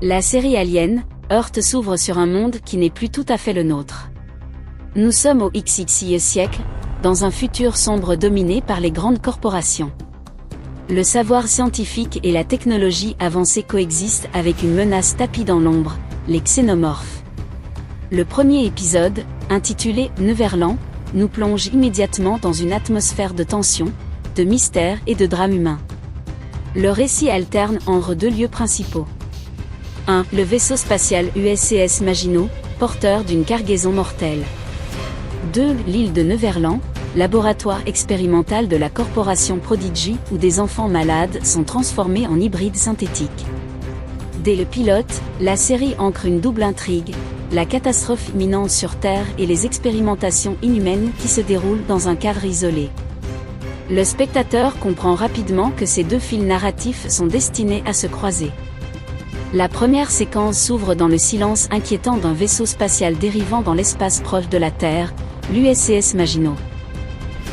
La série Alien, Earth s'ouvre sur un monde qui n'est plus tout à fait le nôtre. Nous sommes au XXIe siècle, dans un futur sombre dominé par les grandes corporations. Le savoir scientifique et la technologie avancée coexistent avec une menace tapie dans l'ombre, les xénomorphes. Le premier épisode, intitulé Neverland, nous plonge immédiatement dans une atmosphère de tension, de mystère et de drame humain. Le récit alterne entre deux lieux principaux. 1. Le vaisseau spatial USCS Maginot, porteur d'une cargaison mortelle. 2. L'île de Neverland, laboratoire expérimental de la corporation Prodigy où des enfants malades sont transformés en hybrides synthétiques. Dès le pilote, la série ancre une double intrigue, la catastrophe imminente sur Terre et les expérimentations inhumaines qui se déroulent dans un cadre isolé. Le spectateur comprend rapidement que ces deux fils narratifs sont destinés à se croiser. La première séquence s'ouvre dans le silence inquiétant d'un vaisseau spatial dérivant dans l'espace proche de la Terre, l'USCS Maginot.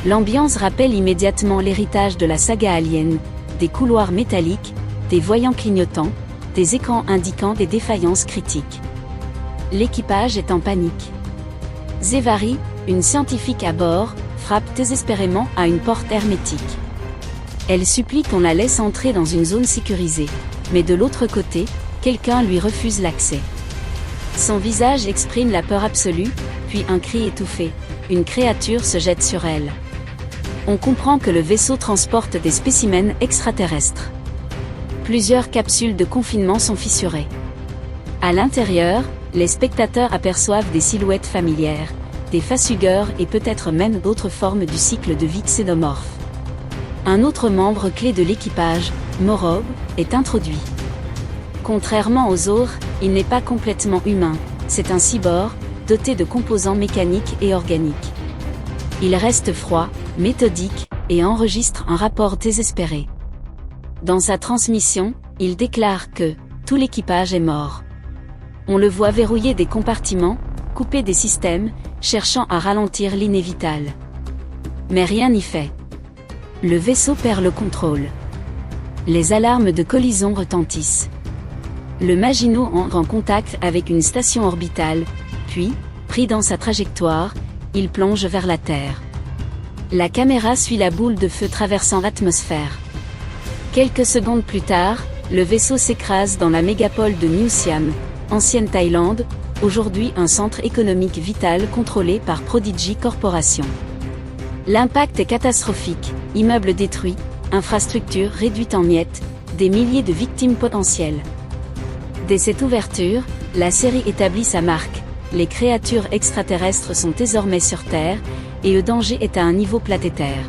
L'ambiance rappelle immédiatement l'héritage de la saga Alien, des couloirs métalliques, des voyants clignotants, des écrans indiquant des défaillances critiques. L'équipage est en panique. Zevari, une scientifique à bord, frappe désespérément à une porte hermétique. Elle supplie qu'on la laisse entrer dans une zone sécurisée, mais de l'autre côté, quelqu'un lui refuse l'accès. Son visage exprime la peur absolue, puis un cri étouffé. Une créature se jette sur elle. On comprend que le vaisseau transporte des spécimens extraterrestres. Plusieurs capsules de confinement sont fissurées. À l'intérieur, les spectateurs aperçoivent des silhouettes familières, des facehuggers et peut-être même d'autres formes du cycle de vie xénomorphe. Un autre membre clé de l'équipage, Morob, est introduit. Contrairement aux autres, il n'est pas complètement humain, c'est un cyborg, doté de composants mécaniques et organiques. Il reste froid, méthodique, et enregistre un rapport désespéré. Dans sa transmission, il déclare que tout l'équipage est mort. On le voit verrouiller des compartiments, couper des systèmes, cherchant à ralentir l'inévitable. Mais rien n'y fait. Le vaisseau perd le contrôle. Les alarmes de collision retentissent. Le Maginot entre en contact avec une station orbitale, puis, pris dans sa trajectoire, il plonge vers la Terre. La caméra suit la boule de feu traversant l'atmosphère. Quelques secondes plus tard, le vaisseau s'écrase dans la mégapole de New Siam, ancienne Thaïlande, aujourd'hui un centre économique vital contrôlé par Prodigy Corporation. L'impact est catastrophique, immeubles détruits, infrastructures réduites en miettes, des milliers de victimes potentielles. Dès cette ouverture, la série établit sa marque. Les créatures extraterrestres sont désormais sur Terre, et le danger est à un niveau planétaire.